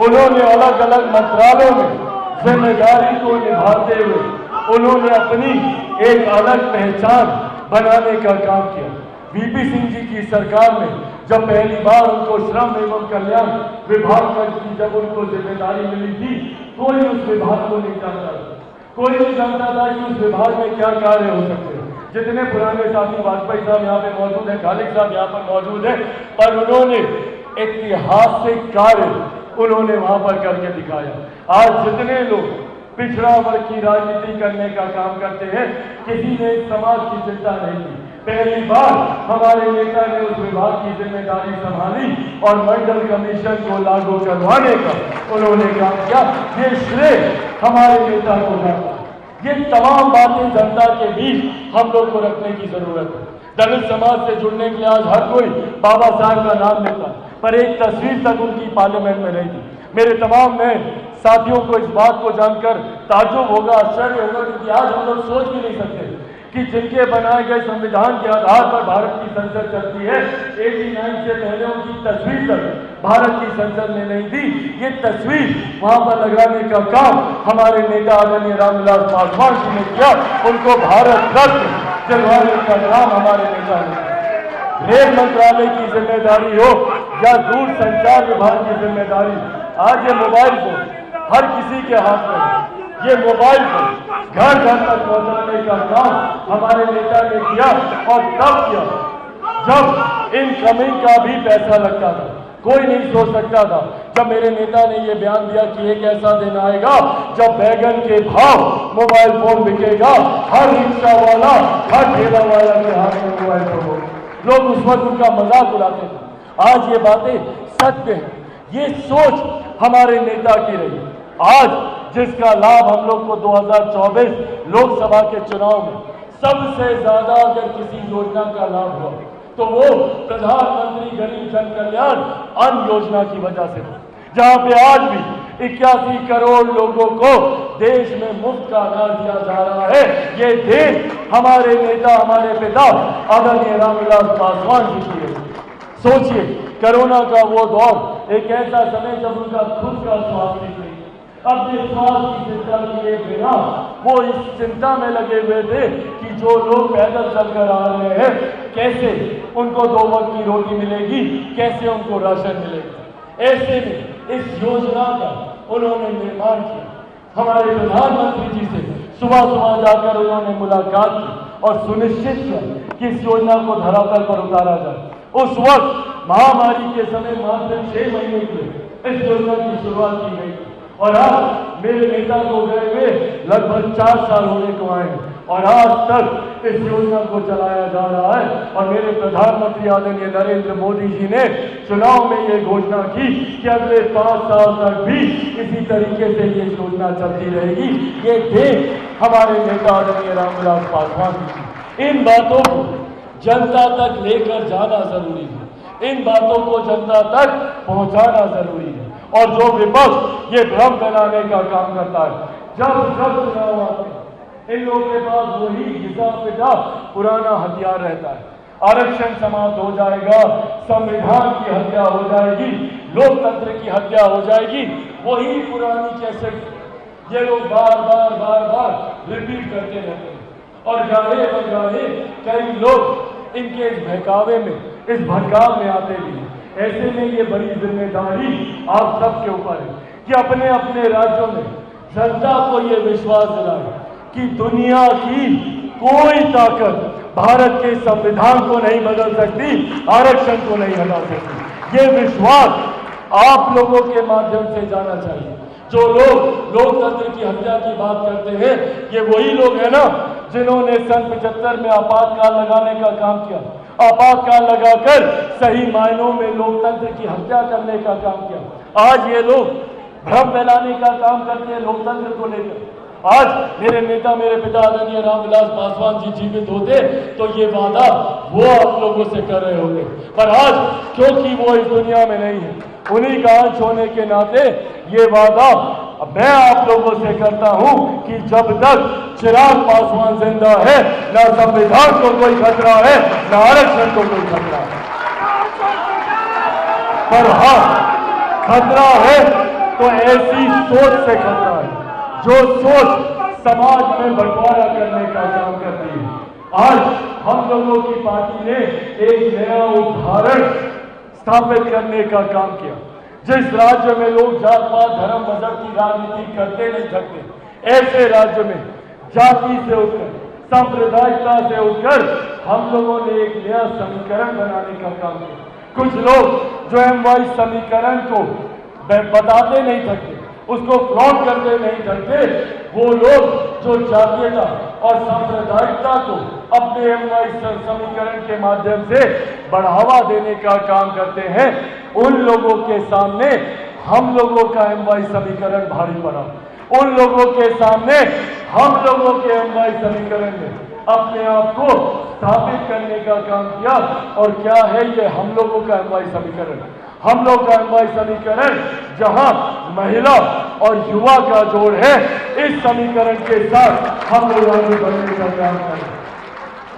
उन्होंने अलग अलग मंत्रालयों में जिम्मेदारी को निभाते हुए उन्होंने अपनी एक अलग पहचान बनाने का काम किया। वीपी सिंह जी की सरकार में जब पहली बार उनको श्रम एवं कल्याण विभाग की जब उनको जिम्मेदारी मिली थी, कोई उस विभाग को नहीं जानता था, कोई नहीं जानता था कि उस विभाग में क्या कार्य हो सकते हैं। जितने पुराने साथी वाजपेयी साहब यहाँ पे मौजूद हैं, खालिद साहब यहाँ पर मौजूद हैं, पर उन्होंने ऐतिहासिक कार्य उन्होंने वहां पर करके दिखाया। आज जितने लोग पिछड़ा वर्ग की राजनीति करने का काम करते हैं, किसी ने समाज की चिंता नहीं की। पहली बार हमारे नेता ने उस विभाग की जिम्मेदारी संभाली और मंडल कमीशन को लागू करवाने का उन्होंने काम किया। ये श्रेय हमारे नेता को जाता है। ये तमाम बातें जनता के बीच हम लोग को रखने की जरूरत है। दलित समाज से जुड़ने के लिए आज हर कोई बाबा साहब का नाम लेता है, पर एक तस्वीर तक उनकी पार्लियामेंट में नहीं थी। मेरे तमाम नए साथियों को इस बात को जानकर ताज्जुब होगा, आश्चर्य होगा, क्योंकि आज हम लोग सोच भी नहीं सकते कि जिनके बनाए गए संविधान के आधार पर भारत की संसद चलती है, 89 से पहले उनकी तस्वीर तक भारत की संसद ने नहीं दी। ये तस्वीर वहां पर लगाने का काम हमारे नेता आदरणीय रामविलास पासवान जी ने किया। उनको भारत रत्न दिलवाने का काम हमारे नेता ने। रेल मंत्रालय की जिम्मेदारी हो या दूर संचार विभाग की जिम्मेदारी, आज ये मोबाइल फोन हर किसी के हाथ में है। ये मोबाइल फोन घर घर तक पहुंचाने का काम हमारे नेता ने किया, और तब किया जब इनकमिंग का भी पैसा लगता था। कोई नहीं सोच सकता था, जब मेरे नेता ने ये बयान दिया कि एक ऐसा दिन आएगा जब बैगन के भाव मोबाइल फोन बिकेगा, हर रिक्शा वाला, हर ठेला वाला के हाथ में मोबाइल फोन होगा। लोग उस वक्त उनका मजाक उड़ाते थे। आज ये बातें सत्य है। ये सोच हमारे नेता की रही। आज जिसका लाभ हम लोग को 2024 लोकसभा के चुनाव में सबसे ज्यादा अगर किसी योजना का लाभ हुआ तो वो प्रधानमंत्री गरीब जन कल्याण अन्न योजना की वजह से हुआ, जहां पे आज भी 81 करोड़ लोगों को देश में मुफ्त का अनाज दिया जा रहा है। ये देश हमारे नेता, हमारे पिता आदरणीय रामविलास पासवान जी की है। सोचिए, कोरोना का वो दौर, एक ऐसा समय जब उनका खुद का स्वास्थ्य नहीं, अपने स्वास्थ्य की चिंता किए बिना वो इस चिंता में लगे हुए थे कि जो लोग पैदल चलकर आ रहे हैं, कैसे उनको 2 वक्त की रोटी मिलेगी, कैसे उनको राशन मिलेगा। ऐसे में इस योजना का उन्होंने निर्माण किया। हमारे प्रधानमंत्री जी से सुबह सुबह जाकर उन्होंने मुलाकात की और सुनिश्चित किया कि इस योजना को धरातल पर उतारा जाए। उस वक्त महामारी के समय मात्र 6 महीने के लिए इस योजना की शुरुआत की गई और आज मेरे नेता को गए हुए लगभग 4 साल होने को आए और आज तक इस योजना को चलाया जा रहा है। और मेरे प्रधानमंत्री आदरणीय नरेंद्र मोदी जी ने चुनाव में ये घोषणा की कि अगले 5 साल तक भी इसी तरीके से ये योजना चलती रहेगी। ये देश हमारे नेता आदरणीय रामविलास पासवान जी। इन बातों को जनता तक लेकर जाना जरूरी है, इन बातों को जनता तक पहुंचाना जरूरी है। और जो विपक्ष ये भ्रम फैलाने का काम करता है, जब चुनाव आते हैं, इन लोगों के पास वही घिसा पिटा पुराना हथियार रहता है। आरक्षण समाप्त हो जाएगा, संविधान की हत्या हो जाएगी, लोकतंत्र की हत्या हो जाएगी, वही पुरानी कैसेट ये लोग बार बार रिपीट करते रहते हैं। और गाहे बगाहे कई लोग इनके इस बहकावे में, इस भड़काव में आते भी हैं। ऐसे में ये बड़ी जिम्मेदारी आप सबके ऊपर है कि अपने अपने राज्यों में जनता को ये विश्वास दिलाए कि दुनिया की कोई ताकत भारत के संविधान को नहीं बदल सकती, आरक्षण को नहीं हटा सकती। ये विश्वास आप लोगों के माध्यम से जाना चाहिए। जो लोग लोकतंत्र की हत्या की बात करते हैं, ये वही लोग हैं ना जिन्होंने सन 75 में आपातकाल लगाने का काम किया। आपातकाल लगाकर सही मायनों में लोकतंत्र की हत्या करने का काम किया। आज ये लोग भ्रम फैलाने का काम करते हैं लोकतंत्र को लेकर। आज मेरे नेता, मेरे पिता आदरणीय रामविलास पासवान जी जीवित होते तो ये वादा वो आप लोगों से कर रहे होते, पर आज क्योंकि वो इस दुनिया में नहीं है, उन्हीं का अंश होने के नाते ये वादा मैं आप लोगों से करता हूं कि जब तक चिराग पासवान जिंदा है, ना संविधान को कोई खतरा है, ना आरक्षण को कोई खतरा है। पर हाँ, खतरा है तो ऐसी सोच से खतरा है जो सोच समाज में बंटवारा करने का काम करती है। आज हम लोगों की पार्टी ने एक नया उदाहरण स्थापित करने का काम किया। जिस राज्य में लोग जात पात धर्म मजहब की राजनीति करते नहीं सकते, ऐसे राज्य में जाति से उठकर सांप्रदायिकता से उठकर हम लोगों ने एक नया समीकरण बनाने का काम किया। कुछ लोग जो MY समीकरण को बताते नहीं सकते, उसको फ्लॉट करते नहीं सकते, वो लोग जो जातीयता और सांप्रदायिकता को अपने MY समीकरण के माध्यम से बढ़ावा देने का काम करते हैं, उन लोगों के सामने हम लोगों का MY समीकरण भारी पड़ा। उन लोगों के सामने हम लोगों के MY समीकरण में अपने आप को स्थापित करने का काम किया। और क्या है ये हम लोगों का MY समीकरण? हम लोग का MY समीकरण जहां महिला और युवा का जोड़ है, इस समीकरण के साथ हम लोग आगे बढ़ने का काम करें।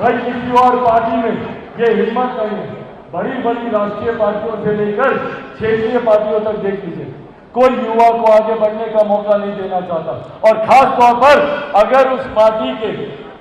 भाई किसी और पार्टी में ये हिम्मत नहीं है। बड़ी बड़ी राष्ट्रीय पार्टियों से लेकर क्षेत्रीय पार्टियों तक देख लीजिए, कोई युवा को आगे बढ़ने का मौका नहीं देना चाहता। और खास तौर पर अगर उस पार्टी के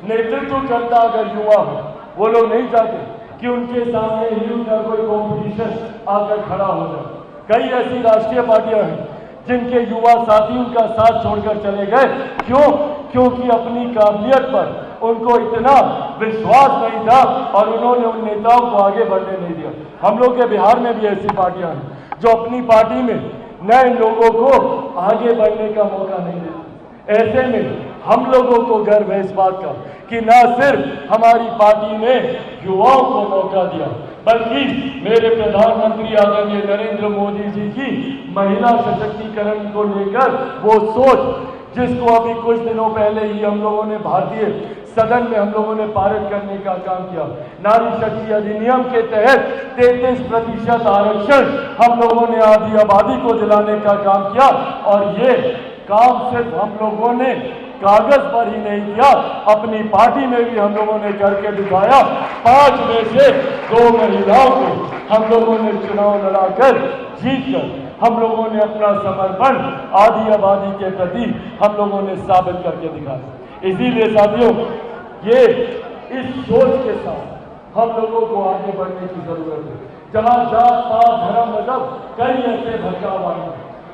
नेतृत्व करता अगर युवा हो, वो लोग नहीं चाहते कि उनके सामने यूथ का कोई कॉम्पिटिशन आकर खड़ा हो जाए। कई ऐसी राष्ट्रीय पार्टियां हैं जिनके युवा साथी उनका साथ छोड़कर चले गए। क्यों? क्योंकि अपनी काबिलियत पर उनको इतना विश्वास नहीं था और उन्होंने उन नेताओं को आगे बढ़ने नहीं दिया। हम लोग के बिहार में भी ऐसी पार्टियां हैं जो अपनी पार्टी में नए लोगों को आगे बढ़ने का मौका नहीं देती। ऐसे में हम लोगों को गर्व है इस बात का कि न सिर्फ हमारी पार्टी ने युवाओं को मौका दिया, बल्कि मेरे प्रधानमंत्री आदरणीय नरेंद्र मोदी जी की महिला सशक्तिकरण को लेकर वो सोच, जिसको अभी कुछ दिनों पहले ही हम लोगों ने भारतीय सदन में हम लोगों ने पारित करने का काम किया। नारी शक्ति अधिनियम के तहत 33% आरक्षण हम लोगों ने आधी आबादी को दिलाने का काम किया। और ये काम सिर्फ हम लोगों ने कागज पर ही नहीं किया, अपनी पार्टी में भी हम लोगों ने करके दिखाया। 5 में से 2 महिलाओं को हम लोगों ने चुनाव लड़ाकर जीतकर हम लोगों ने अपना समर्पण आधी आबादी के प्रति हम लोगों ने साबित करके दिखाया। इसीलिए साथियों, ये इस सोच के साथ हम लोगों को आगे बढ़ने की जरूरत है। जहां जात पात धर्म मजहब कई ऐसे भटकाव आए,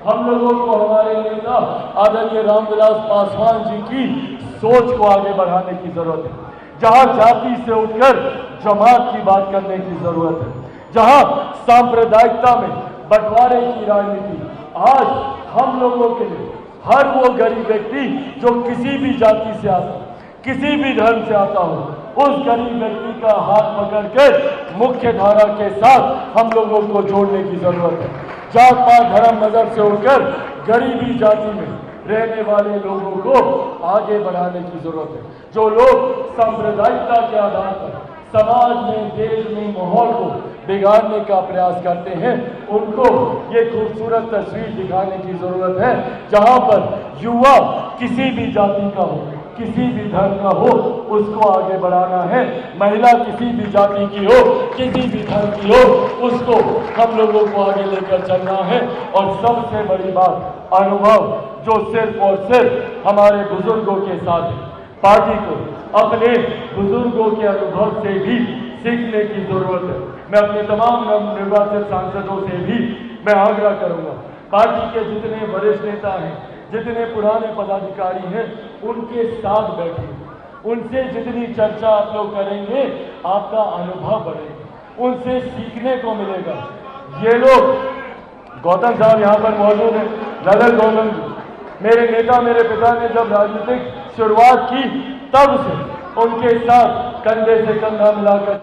हम लोगों को हमारे नेता आदरणीय रामविलास पासवान जी की सोच को आगे बढ़ाने की जरूरत है। जहां जाति से उठकर जमात की बात करने की जरूरत है, जहां सांप्रदायिकता में बंटवारे की राजनीति, आज हम लोगों के लिए हर वो गरीब व्यक्ति जो किसी भी जाति से आता, किसी भी धर्म से आता हो, उस गरीब व्यक्ति का हाथ पकड़कर मुख्य धारा के साथ हम लोगों को जोड़ने की जरूरत है। जात पात धर्म मजहब से उठकर गरीबी जाति में रहने वाले लोगों को आगे बढ़ाने की जरूरत है। जो लोग सांप्रदायिकता के आधार पर समाज में, देश में माहौल को बिगाड़ने का प्रयास करते हैं, उनको ये खूबसूरत तस्वीर दिखाने की जरूरत है, जहां पर युवा किसी भी जाति का हो, किसी भी धर्म का हो, उसको आगे बढ़ाना है। महिला किसी भी जाति की हो, किसी भी धर्म की हो, उसको हम लोगों को आगे लेकर चलना है। और सबसे बड़ी बात, अनुभव जो सिर्फ और सिर्फ हमारे बुजुर्गों के साथ है। पार्टी को अपने बुजुर्गों के अनुभव से भी सीखने की जरूरत है। मैं अपने तमाम नवनिर्वाचित सांसदों से भी मैं आग्रह करूंगा, पार्टी के जितने वरिष्ठ नेता हैं, जितने पुराने पदाधिकारी हैं, उनके साथ बैठिए, उनसे जितनी चर्चा आप लोग करेंगे आपका अनुभव बढ़ेगा, उनसे सीखने को मिलेगा। ये लोग, गौतम साहब यहाँ पर मौजूद हैं, ललन गौतम मेरे नेता, मेरे पिता ने जब राजनीतिक शुरुआत की तब से उनके साथ कंधे से कंधा मिलाकर